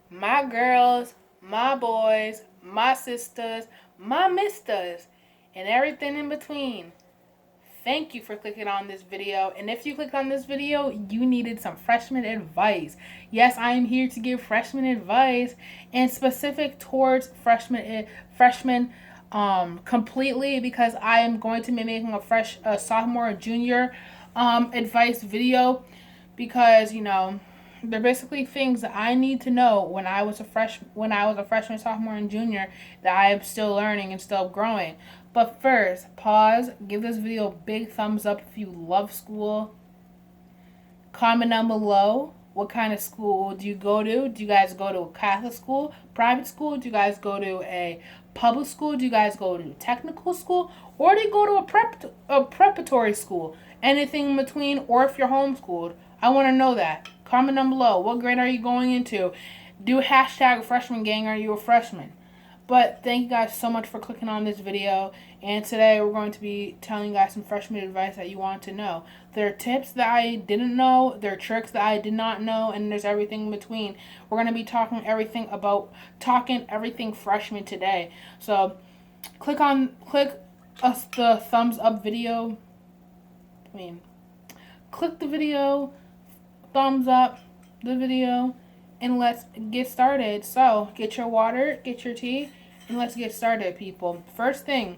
my girls, my boys, my sisters, my misters, and everything in between. Thank you for clicking on this video. And if you clicked on this video, you needed some freshman advice. Yes, I am here to give freshman advice and specific towards freshmen completely because I am going to be making a sophomore and junior advice video because they're basically things that I need to know when I was a freshman, sophomore, and junior that I am still learning and still growing. But first, pause, give this video a big thumbs up if you love school. Comment down below what kind of school do you go to? Do you guys go to a Catholic school, private school? Do you guys go to a public school? Do you guys go to technical school? Or do you go to a preparatory school? Anything in between, or if you're homeschooled? I want to know that. Comment down below. What grade are you going into? Do hashtag freshman gang. Are you a freshman? But thank you guys so much for clicking on this video. And today we're going to be telling you guys some freshman advice that you want to know. There are tips that I didn't know, there are tricks that I did not know, and there's everything in between. We're going to be talking everything freshman today. So click the thumbs up video. Click the video, thumbs up the video, and let's get started. So get your water, get your tea, and let's get started, people. First thing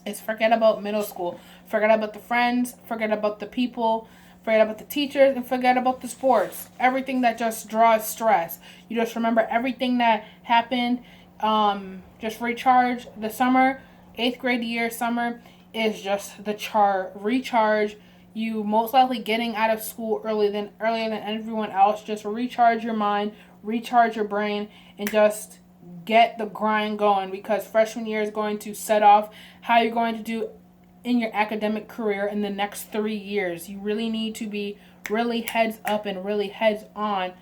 is forget about middle school. Forget about the friends, forget about the people, forget about the teachers, and forget about the sports. Everything that just draws stress. You just remember everything that happened. Just recharge. The summer, 8th grade year summer, is just the recharge. You most likely getting out of school earlier than everyone else. Just recharge your mind, recharge your brain, and just get the grind going, because freshman year is going to set off how you're going to do in your academic career in the next 3 years. You really need to be really heads up and really heads on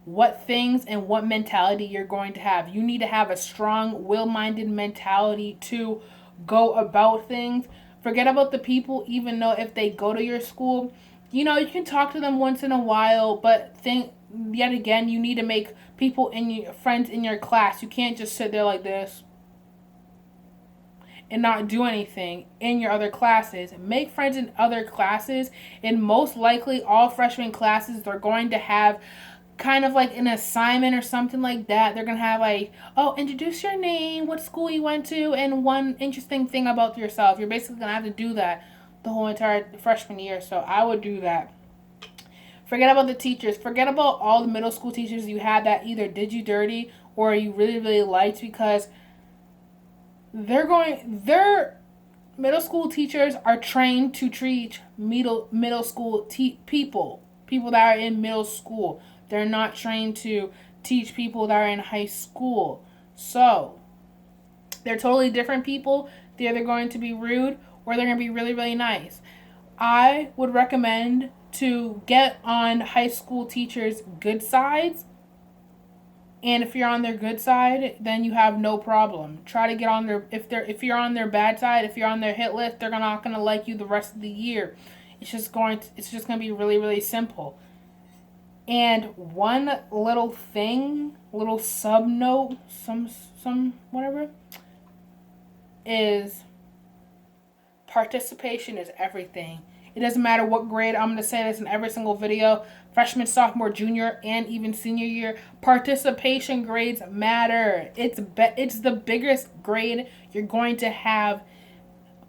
what things and what mentality you're going to have. You need to have a strong, will-minded mentality to go about things. Forget about the people, even though if they go to your school, you can talk to them once in a while, but yet again, you need to make friends in your class. You can't just sit there like this and not do anything in your other classes. Make friends in other classes, and most likely all freshman classes, they're going to have kind of like an assignment or something like that. They're going to have like, oh, introduce your name, what school you went to, and one interesting thing about yourself. You're basically going to have to do that the whole entire freshman year, so I would do that. Forget about the teachers. Forget about all the middle school teachers you had that either did you dirty or you really, really liked, because their middle school teachers are trained to treat middle school people that are in middle school. They're not trained to teach people that are in high school. So they're totally different people. They're either going to be rude or they're going to be really, really nice. I would recommend to get on high school teachers' good sides. And if you're on their good side, then you have no problem. Try to get on their if you're on their bad side, if you're on their hit list, they're not gonna like you the rest of the year. It's just gonna be really, really simple. And one little thing, little sub note, some whatever, is participation is everything. It doesn't matter what grade. I'm going to say this in every single video. Freshman, sophomore, junior, and even senior year. Participation grades matter. It's the biggest grade you're going to have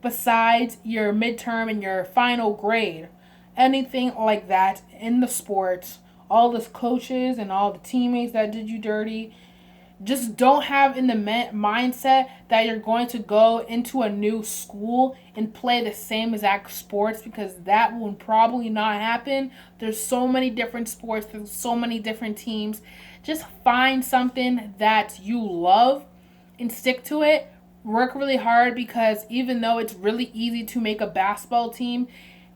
besides your midterm and your final grade. Anything like that in the sports. All the coaches and all the teammates that did you dirty. Just don't have in the mindset that you're going to go into a new school and play the same exact sports, because that will probably not happen. There's so many different sports. There's so many different teams. Just find something that you love and stick to it. Work really hard, because even though it's really easy to make a basketball team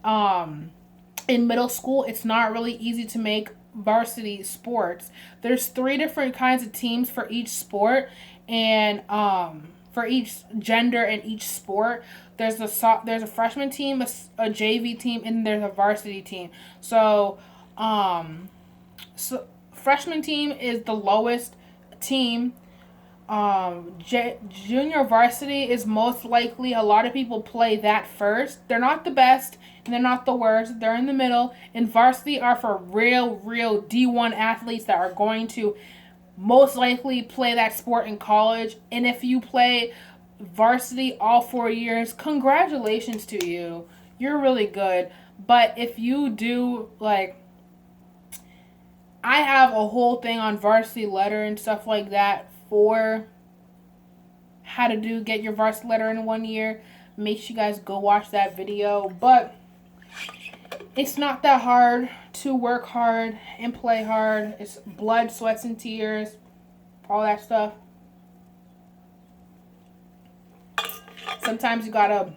in middle school, it's not really easy to make varsity sports. There's 3 different kinds of teams for each sport, and for each gender and each sport. There's a freshman team, a JV team, and there's a varsity team. So freshman team is the lowest team. Junior varsity is most likely, a lot of people play that first. They're not the best and they're not the worst. They're in the middle. And varsity are for real D1 athletes that are going to most likely play that sport in college. And if you play varsity all 4 years, congratulations to you. You're really good. But if you do, like, I have a whole thing on varsity letter and stuff like that for how to get your varsity letter in 1 year. Make sure you guys go watch that video. But it's not that hard to work hard and play hard. It's blood, sweats, and tears. All that stuff. Sometimes you gotta...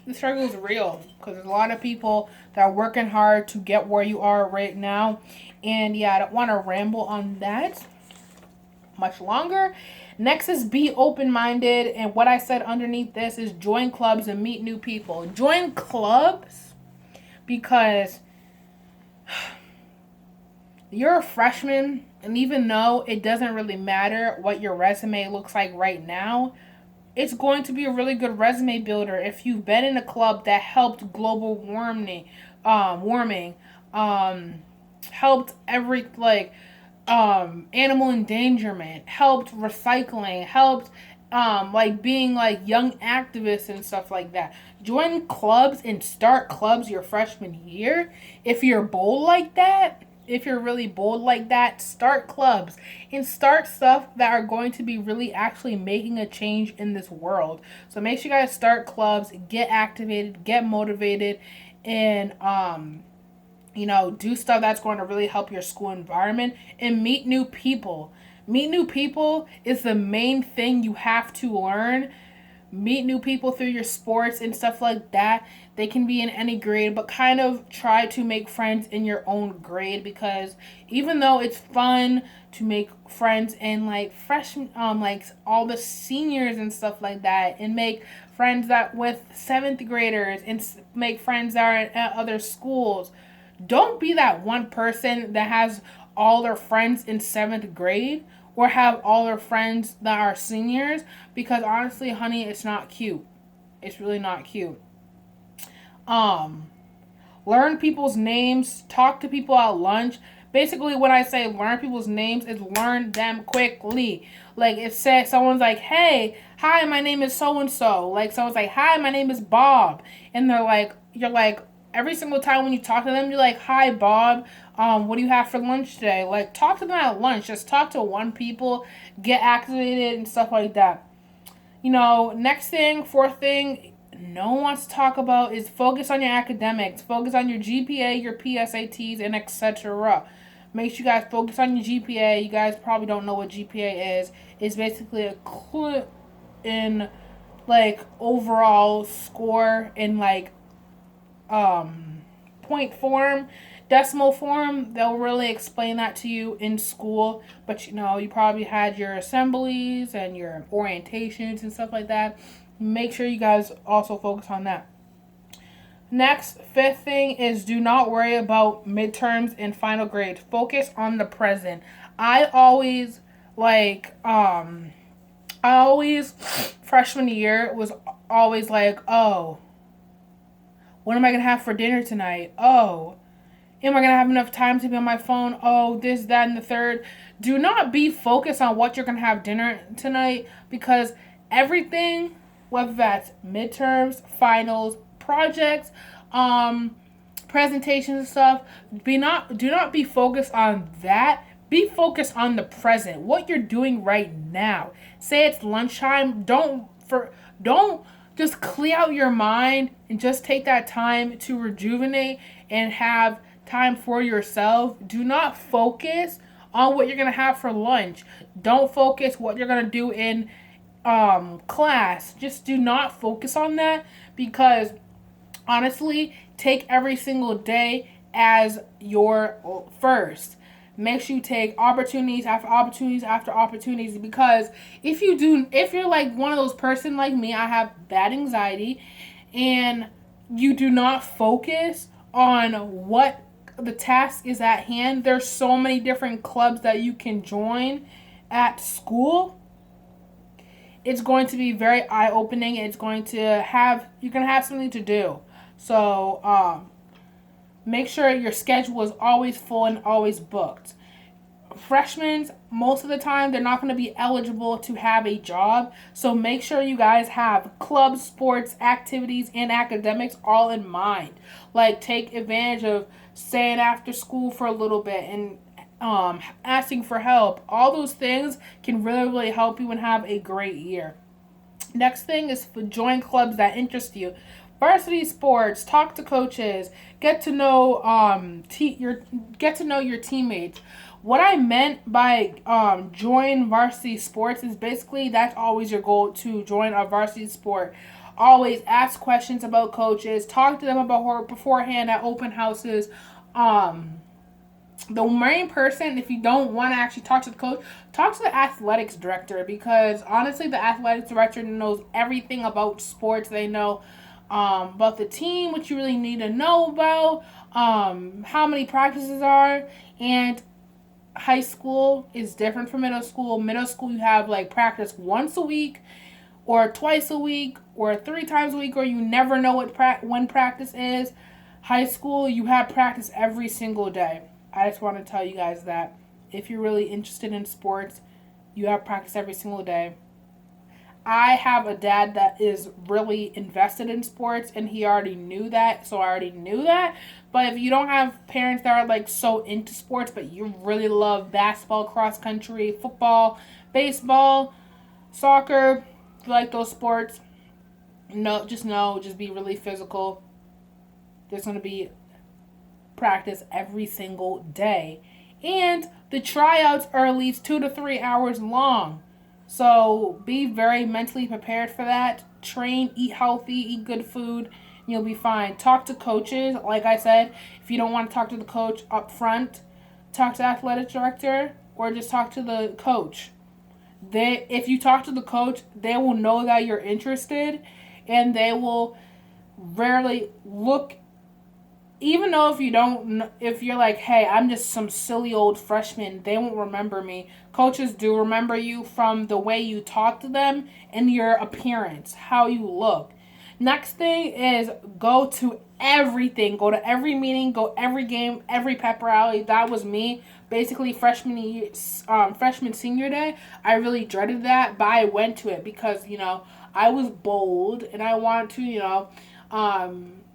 The struggle is real. Because there's a lot of people that are working hard to get where you are right now. And yeah, I don't want to ramble on that much longer. Next is be open-minded. And what I said underneath this is join clubs and meet new people. Join clubs because you're a freshman, and even though it doesn't really matter what your resume looks like right now, it's going to be a really good resume builder if you've been in a club that helped global warming, helped animal endangerment, helped recycling, helped being like young activists and stuff like that. Join clubs and start clubs your freshman year. If you're bold like that, if you're really bold like that, start clubs and start stuff that are going to be really actually making a change in this world. So make sure you guys start clubs, get activated, get motivated, and do stuff that's going to really help your school environment and meet new people. Meet new people is the main thing you have to learn. Meet new people through your sports and stuff like that. They can be in any grade, but kind of try to make friends in your own grade, because even though it's fun to make friends in like freshmen, all the seniors and stuff like that, and make friends that with 7th graders and make friends that are at other schools, don't be that one person that has all their friends in 7th grade or have all their friends that are seniors, because honestly, honey, it's not cute. It's really not cute. Learn people's names, talk to people at lunch. Basically, when I say learn people's names, is learn them quickly. Like, if someone's like, hey, hi, my name is so-and-so. Like, someone's like, hi, my name is Bob. And you're like, every single time when you talk to them, you're like, hi, Bob. What do you have for lunch today? Like, talk to them at lunch. Just talk to one people. Get activated and stuff like that. Next thing, fourth thing, no one wants to talk about is focus on your academics. Focus on your GPA, your PSATs, and etc. Make sure you guys focus on your GPA. You guys probably don't know what GPA is. It's basically a clue in, overall score in, point form, decimal form. They'll really explain that to you in school, but you probably had your assemblies and your orientations and stuff like that. Make sure you guys also focus on that. Next, fifth thing is do not worry about midterms and final grades. Focus on the present. I always freshman year was always like, oh, what am I going to have for dinner tonight? Oh, am I going to have enough time to be on my phone? Oh, this, that, and the third. Do not be focused on what you're going to have dinner tonight, because everything, whether that's midterms, finals, projects, presentations and stuff, do not be focused on that. Be focused on the present, what you're doing right now. Say it's lunchtime. Don't just clear out your mind and just take that time to rejuvenate and have time for yourself. Do not focus on what you're going to have for lunch. Don't focus what you're going to do in class. Just do not focus on that, because honestly, take every single day as your first. Make sure you take opportunities after opportunities after opportunities, because if you're like one of those person like me, I have bad anxiety, and you do not focus on what the task is at hand. There's so many different clubs that you can join at school. It's going to be very eye-opening. You're going to have something to do. So make sure your schedule is always full and always booked. Freshmen, most of the time, they're not going to be eligible to have a job. So make sure you guys have clubs, sports, activities, and academics all in mind. Like, take advantage of staying after school for a little bit and asking for help. All those things can really, really help you and have a great year. Next thing is to join clubs that interest you. Varsity sports, talk to coaches, get to know your teammates. What I meant by join varsity sports is basically that's always your goal, to join a varsity sport. Always ask questions about coaches, talk to them about beforehand at open houses. The main person, if you don't want to actually talk to the coach, talk to the athletics director, because honestly the athletics director knows everything about sports. They know about the team, what you really need to know about, how many practices are. And high school is different from middle school. Middle school, you have like practice once a week or twice a week or 3 times a week, or you never know when practice is. High school, you have practice every single day. I just want to tell you guys that if you're really interested in sports, you have practice every single day. I have a dad that is really invested in sports, and he already knew that, so I already knew that. But if you don't have parents that are like so into sports, but you really love basketball, cross country, football, baseball, soccer, if you like those sports, just be really physical. There's going to be practice every single day. And the tryouts are at least 2 to 3 hours long. So be very mentally prepared for that. Train, eat healthy, eat good food. You'll be fine. Talk to coaches. Like I said, if you don't want to talk to the coach up front, talk to the athletic director or just talk to the coach. If you talk to the coach, they will know that you're interested, and they will rarely look. Even though if you're like, hey, I'm just some silly old freshman, they won't remember me. Coaches do remember you from the way you talk to them and your appearance, how you look. Next thing is go to everything. Go to every meeting, go every game, every pep rally. That was me. Basically, freshman senior day, I really dreaded that, but I went to it because, I was bold and I wanted to,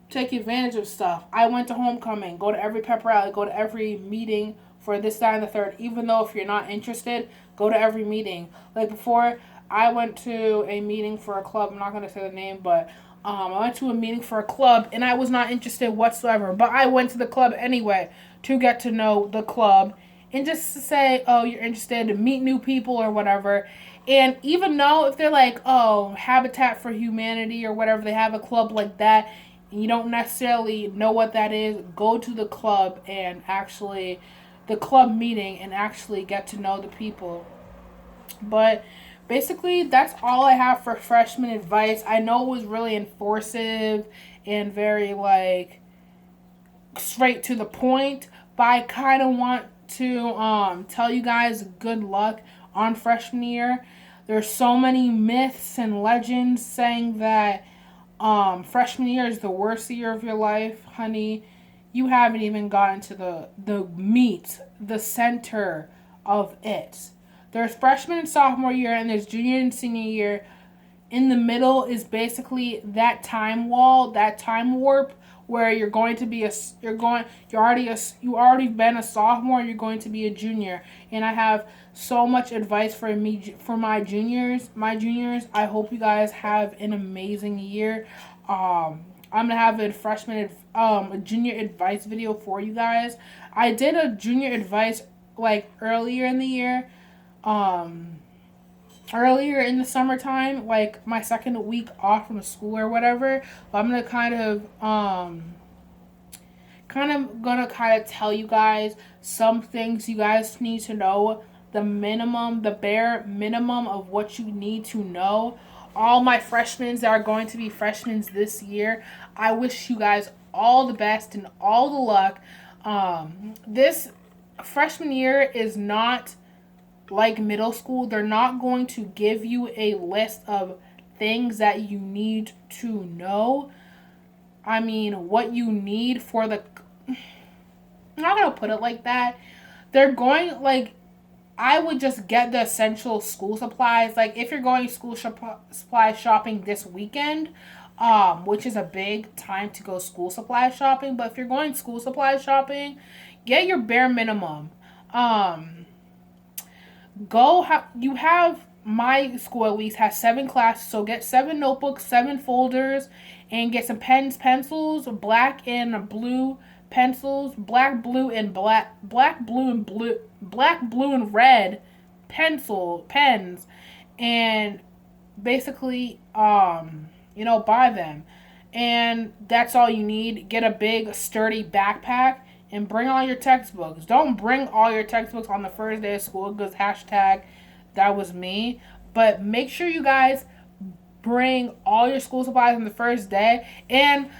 take advantage of stuff. I went to homecoming, go to every pep rally, go to every meeting for this, that, and the third. Even though if you're not interested, go to every meeting. Like before, I went to a meeting for a club. I'm not going to say the name, but I went to a meeting for a club, and I was not interested whatsoever. But I went to the club anyway to get to know the club and just to say, oh, you're interested, to meet new people or whatever. And even though if they're like, oh, Habitat for Humanity or whatever, they have a club like that, you don't necessarily know what that is, go to the club and the club meeting and actually get to know the people. But basically, that's all I have for freshman advice. I know it was really enforcive and very straight to the point, but I kind of want to tell you guys good luck on freshman year. There's so many myths and legends saying that freshman year is the worst year of your life. Honey, you haven't even gotten to the meat, the center of it. There's freshman and sophomore year, and there's junior and senior year. In the middle is basically that time wall, that time warp, where you're going to be you already been a sophomore, you're going to be a junior. And I have so much advice for my juniors. I hope you guys have an amazing year. I'm gonna have a junior advice video for you guys. I did a junior advice earlier in the year, earlier in the summertime, my second week off from school or whatever. But I'm gonna kind of tell you guys some things you guys need to know. The bare minimum of what you need to know. All my freshmen that are going to be freshmen this year, I wish you guys all the best and all the luck. This freshman year is not like middle school. They're not going to give you a list of things that you need to know. I mean, what you need for the... I'm not going to put it like that. They're going, like, I would just get the essential school supplies. Like, if you're going school supply shopping this weekend, which is a big time to go school supply shopping. But if you're going school supply shopping, get your bare minimum. You have, my school at least has 7 classes, so get 7 notebooks, 7 folders, and get some pens, pencils, black and blue pencils, black, blue, and red pens, and basically, buy them. And that's all you need. Get a big, sturdy backpack and bring all your textbooks. Don't bring all your textbooks on the first day of school because hashtag that was me. But make sure you guys bring all your school supplies on the first day. And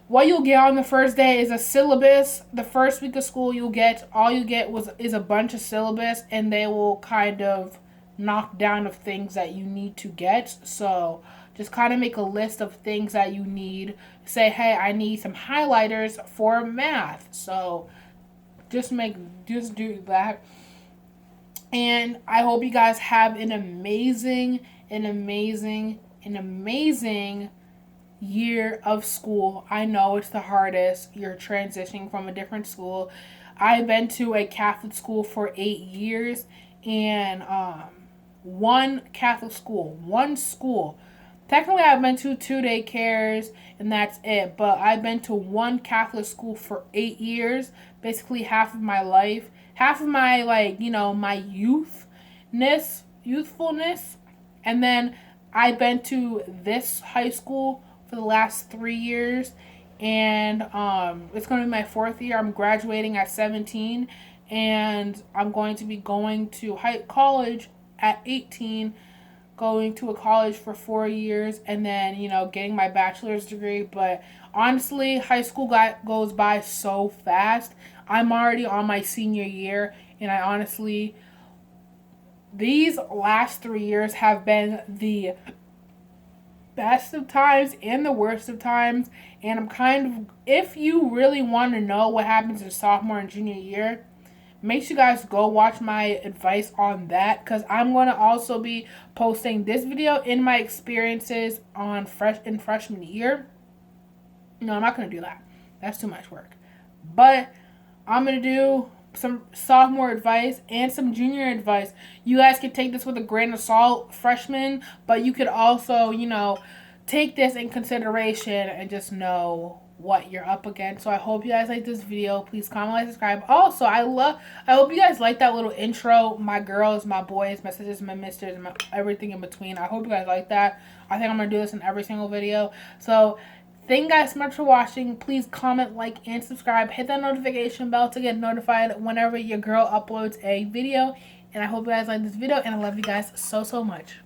what you'll get on the first day is a syllabus. The first week of school, all you get is a bunch of syllabus, and they will kind of knock down of things that you need to get. So just kind of make a list of things that you need. Say, hey, I need some highlighters for math. So just do that. And I hope you guys have an amazing year of school. I know it's the hardest. You're transitioning from a different school. I've been to a Catholic school for 8 years, and one school. Technically, I've been to 2 daycares, and that's it. But I've been to one Catholic school for 8 years, basically half of my life, half of my my youthfulness, and then I've been to this high school for the last 3 years, and it's going to be my 4th year. I'm graduating at 17, and I'm going to be going to college at 18, going to a college for 4 years, and then getting my bachelor's degree. But honestly, high school goes by so fast. I'm already on my senior year, and I honestly, these last 3 years have been the best of times and the worst of times. And I'm kind of, if you really want to know what happens in sophomore and junior year, make sure you guys go watch my advice on that, because I'm going to also be posting this video in my experiences on freshman year. No, I'm not going to do that. That's too much work. But I'm going to do some sophomore advice and some junior advice. You guys can take this with a grain of salt, freshmen, but you could also, take this in consideration and just know what you're up against. So I hope you guys like this video. Please comment, like, subscribe. Also, I hope you guys like that little intro. My girls, my boys, my sisters, my misters, everything in between. I hope you guys like that. I think I'm going to do this in every single video. So thank you guys so much for watching. Please comment, like, and subscribe. Hit that notification bell to get notified whenever your girl uploads a video. And I hope you guys like this video, and I love you guys so much.